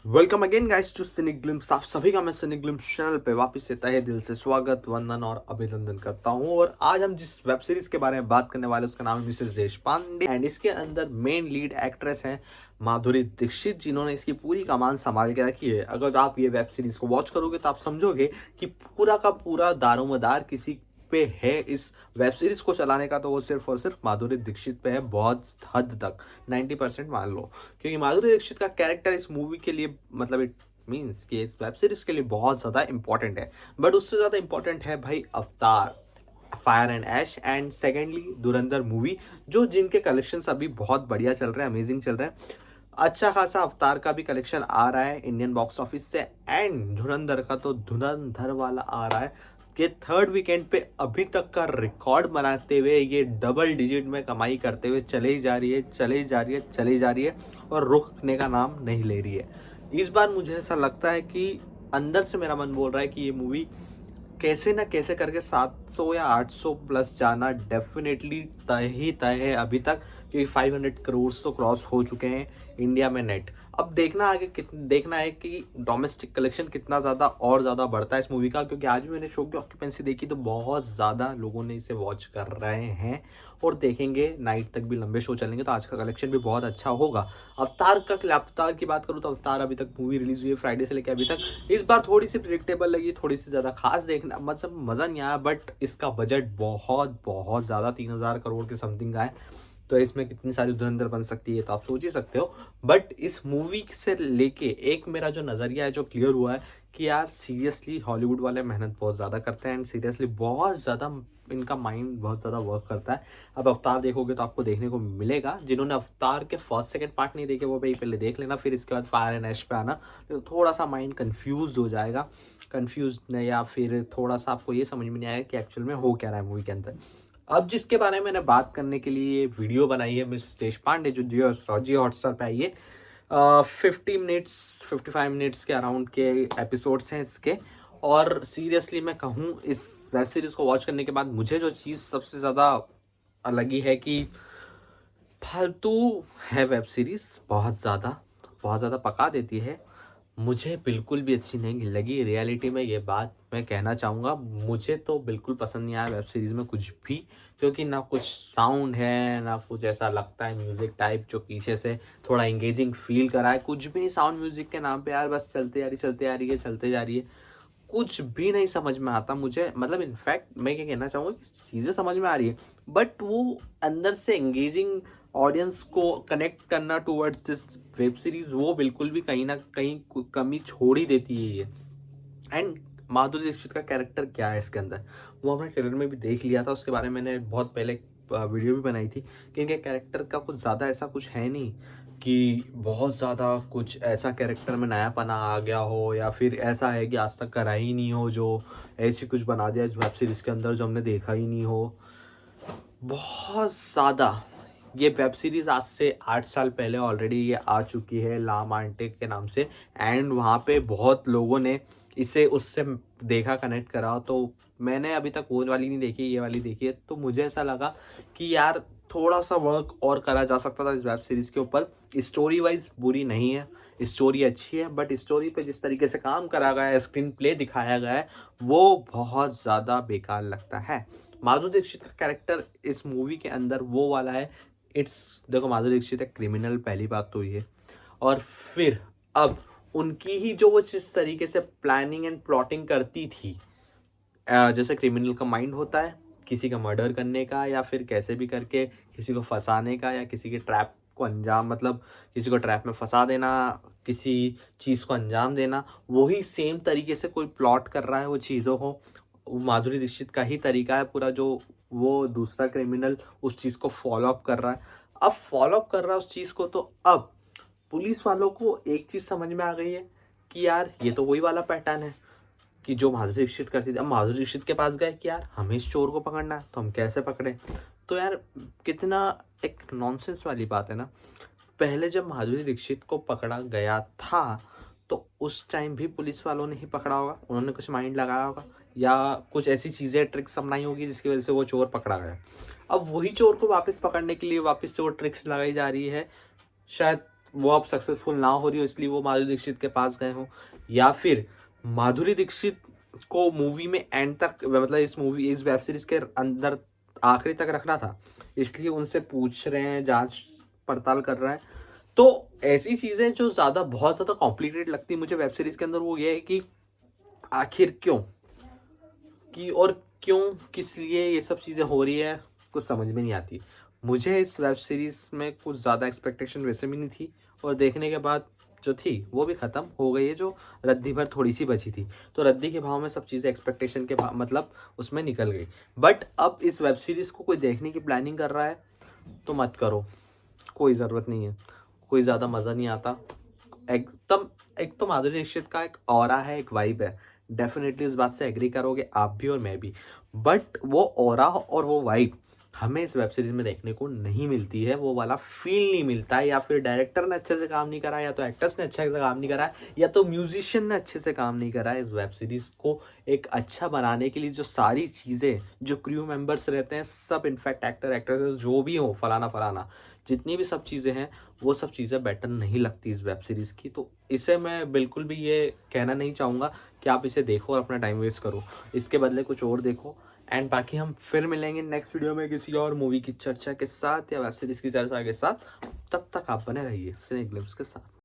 Welcome again guys to Scenic Glimpse. आप सभी का मैं सिनिक ग्लिम्स चैनल पे वापस से तहे दिल से स्वागत, वंदन और अभिनंदन करता हूं। और आज हम जिस वेब सीरीज के बारे में बात करने वाले हैं उसका नाम है मिसेस देशपांडे एंड इसके अंदर मेन लीड एक्ट्रेस हैं माधुरी दीक्षित, जिन्होंने इसकी पूरी कमान संभाल के रखी है। अगर आप ये वेब सीरीज को वॉच करोगे तो आप समझोगे कि पूरा का पूरा दारोमदार किसी पे है इस वेब सीरीज को चलाने का, तो वो सिर्फ और सिर्फ माधुरी दीक्षित पे है। बहुत हद तक 90% मान लो, क्योंकि माधुरी दीक्षित का कैरेक्टर इस मूवी के लिए मतलब इट मीन्स कि इस वेब सीरीज के लिए बहुत ज़्यादा इंपॉर्टेंट है। बट उससे ज़्यादा इंपॉर्टेंट है भाई Avatar, fire and ash and secondly Dhurandhar movie, जो जिनके कलेक्शंस अभी बहुत बढ़िया चल रहे हैं, अमेजिंग चल रहे हैं। अच्छा खासा अवतार का भी कलेक्शन आ रहा है इंडियन बॉक्स ऑफिस से एंड धुरंधर का तो धुरंधर वाला आ रहा है कि थर्ड वीकेंड पे अभी तक का रिकॉर्ड बनाते हुए ये डबल डिजिट में कमाई करते हुए चले ही जा रही है, चले ही जा रही है, चले ही जा रही है और रुकने का नाम नहीं ले रही है। इस बार मुझे ऐसा लगता है कि अंदर से मेरा मन बोल रहा है कि ये मूवी कैसे ना कैसे करके 700 या 800 प्लस जाना डेफिनेटली तय ही तय है अभी तक, क्योंकि 500 करोड़ तो क्रॉस हो चुके हैं इंडिया में नेट। अब देखना आगे देखना है कि डोमेस्टिक कलेक्शन कितना ज़्यादा और ज़्यादा बढ़ता है इस मूवी का, क्योंकि आज भी मैंने शो की ऑक्यूपेंसी देखी तो बहुत ज़्यादा लोगों ने इसे वॉच कर रहे हैं और देखेंगे। नाइट तक भी लंबे शो चलेंगे तो आज का कलेक्शन भी बहुत अच्छा होगा। अवतार की बात करूँ तो अवतार अभी तक मूवी रिलीज हुई है फ्राइडे से लेकर अभी तक। इस बार थोड़ी सी प्रिडिक्टेबल लगी, थोड़ी सी ज़्यादा खास देखना मतलब मज़ा नहीं आया, बट इसका बजट बहुत बहुत ज़्यादा 3000 करोड़ के समथिंग का है। तो इसमें कितनी सारी धुरंधर बन सकती है तो आप सोच ही सकते हो। बट इस मूवी से लेके एक मेरा जो नज़रिया है जो क्लियर हुआ है कि यार सीरियसली हॉलीवुड वाले मेहनत बहुत ज़्यादा करते हैं एंड सीरियसली बहुत ज़्यादा इनका माइंड बहुत ज़्यादा वर्क करता है। अब अवतार देखोगे तो आपको देखने को मिलेगा। जिन्होंने अवतार के फर्स्ट सेकंड पार्ट नहीं देखे वो भाई पहले देख लेना, फिर इसके बाद फायर एंड ऐश पे आना, तो थोड़ा सा माइंड कंफ्यूज हो जाएगा। कंफ्यूज या फिर थोड़ा सा आपको ये समझ में नहीं आएगा कि एक्चुअल में हो क्या रहा है मूवी के अंदर। अब जिसके बारे में मैंने बात करने के लिए वीडियो बनाई है मिस देशपांडे, जो जियो हॉटस्टार पे आई है। 55 मिनट्स के अराउंड के एपिसोड्स हैं इसके। और सीरियसली मैं कहूँ इस वेब सीरीज को वॉच करने के बाद मुझे जो चीज़ सबसे ज़्यादा लगी है कि फालतू है वेब सीरीज, बहुत ज़्यादा पका देती है। मुझे बिल्कुल भी अच्छी नहीं लगी रियलिटी में, ये बात मैं कहना चाहूँगा। मुझे तो बिल्कुल पसंद नहीं आया वेब सीरीज़ में कुछ भी, क्योंकि ना कुछ साउंड है ना कुछ ऐसा लगता है म्यूज़िक टाइप जो पीछे से थोड़ा इंगेजिंग फील कराए। कुछ भी नहीं, साउंड म्यूज़िक के नाम पे यार बस चलते जा रही चलते जा रही है चलते जा रही है, कुछ भी नहीं समझ में आता मुझे। मतलब इनफैक्ट मैं क्या कहना चाहूँगा कि चीज़ें समझ में आ रही है बट वो अंदर से एंगेजिंग ऑडियंस को कनेक्ट करना टूवर्ड्स दिस वेब सीरीज वो बिल्कुल भी कहीं ना कहीं कमी छोड़ ही देती है ये। एंड माधुरी दीक्षित का कैरेक्टर क्या है इसके अंदर वो हमने ट्रेलर में भी देख लिया था, उसके बारे में मैंने बहुत पहले वीडियो भी बनाई थी कि इनके कैरेक्टर का कुछ ज़्यादा ऐसा कुछ है नहीं कि बहुत ज़्यादा कुछ ऐसा कैरेक्टर में नयापना आ गया हो या फिर ऐसा है कि आज तक करा ही नहीं हो जो ऐसी कुछ बना दिया इस वेब सीरीज़ के अंदर जो हमने देखा ही नहीं हो। बहुत ज़्यादा ये वेब सीरीज़ आज से 8 साल पहले ऑलरेडी ये आ चुकी है ला मांटे के नाम से एंड वहाँ पे बहुत लोगों ने इसे उससे देखा, कनेक्ट करा। तो मैंने अभी तक वो वाली नहीं देखी, ये वाली देखी है, तो मुझे ऐसा लगा कि यार थोड़ा सा वर्क और करा जा सकता था इस वेब सीरीज़ के ऊपर। स्टोरी वाइज बुरी नहीं है, स्टोरी अच्छी है, बट स्टोरी पे जिस तरीके से काम करा गया है, स्क्रीन प्ले दिखाया गया है, वो बहुत ज़्यादा बेकार लगता है। माधुरी दीक्षित का कैरेक्टर इस मूवी के अंदर वो वाला है। देखो माधुरी दीक्षित एक क्रिमिनल, पहली बात तो ये। और फिर अब उनकी ही जो वो जिस तरीके से प्लानिंग एंड प्लॉटिंग करती थी, जैसे क्रिमिनल का माइंड होता है किसी का मर्डर करने का या फिर कैसे भी करके किसी को फंसाने का या किसी के ट्रैप को अंजाम मतलब किसी को ट्रैप में फंसा देना, किसी चीज़ को अंजाम देना, वही सेम तरीके से कोई प्लॉट कर रहा है वो चीज़ों को। वो माधुरी दीक्षित का ही तरीका है पूरा, जो वो दूसरा क्रिमिनल उस चीज़ को फॉलो अप कर रहा है। अब फॉलो अप कर रहा है उस चीज़ को, तो अब पुलिस वालों को एक चीज़ समझ में आ गई है कि यार ये तो वही वाला पैटर्न है कि जो माधुरी दीक्षित करती थी। अब माधुरी दीक्षित के पास गए कि यार हमें इस चोर को पकड़ना है तो हम कैसे पकड़े। तो यार कितना एक नॉनसेंस वाली बात है ना। पहले जब माधुरी दीक्षित को पकड़ा गया था तो उस टाइम भी पुलिस वालों ने ही पकड़ा होगा, उन्होंने कुछ माइंड लगाया होगा या कुछ ऐसी चीज़ें ट्रिक्स अपनाई होगी जिसकी वजह से वो चोर पकड़ा गया। अब वही चोर को वापस पकड़ने के लिए वापस से वो ट्रिक्स लगाई जा रही है, शायद वो अब सक्सेसफुल ना हो रही हो इसलिए वो माधुरी दीक्षित के पास गए हों, या फिर माधुरी दीक्षित को मूवी में एंड तक, मतलब इस वेब सीरीज के अंदर आखिरी तक रखना था, इसलिए उनसे पूछ रहे हैं, जांच पड़ताल कर रहे हैं। तो ऐसी चीज़ें जो बहुत ज़्यादा कॉम्प्लिकेटेड लगती है मुझे वेब सीरीज के अंदर, वो ये है कि आखिर क्यों, और क्यों, किस लिए ये सब चीज़ें हो रही है, कुछ समझ में नहीं आती। मुझे इस वेब सीरीज़ में कुछ ज़्यादा एक्सपेक्टेशन वैसे भी नहीं थी, और देखने के बाद जो थी वो भी ख़त्म हो गई है, जो रद्दी भर थोड़ी सी बची थी। तो रद्दी के भाव में सब चीज़ें एक्सपेक्टेशन के भाव मतलब उसमें निकल गई। बट अब इस वेब सीरीज़ को कोई देखने की प्लानिंग कर रहा है तो मत करो, कोई ज़रूरत नहीं है, कोई ज़्यादा मज़ा नहीं आता। एकदम, एक तो माधुरी दीक्षित का एक ऑरा है, एक वाइब है, डेफिनेटली इस बात से एग्री करोगे आप भी और मैं भी। बट वो ऑरा और वो वाइब हमें इस वेब सीरीज में देखने को नहीं मिलती है, वो वाला फील नहीं मिलता है, या फिर डायरेक्टर ने अच्छे से काम नहीं करा, या तो एक्टर्स ने अच्छे से काम नहीं करा, या तो म्यूजिशियन ने अच्छे से काम नहीं करा। इस वेब सीरीज को एक अच्छा बनाने के लिए जो सारी चीज़ें, जो क्रू मेंबर्स रहते हैं सब, इनफैक्ट एक्टर एक्ट्रेसेस जो भी हो, फलाना फलाना जितनी भी सब चीज़ें हैं, वो सब चीज़ें बेटर नहीं लगती इस वेब सीरीज़ की। तो इसे मैं बिल्कुल भी ये कहना नहीं चाहूँगा कि आप इसे देखो और अपना टाइम वेस्ट करो, इसके बदले कुछ और देखो। एंड बाकी हम फिर मिलेंगे नेक्स्ट वीडियो में किसी और मूवी की चर्चा के साथ या वेब सीरीज़ की चर्चा के साथ। तब तक आप बने रहिए सिने ग्लिम्स के साथ।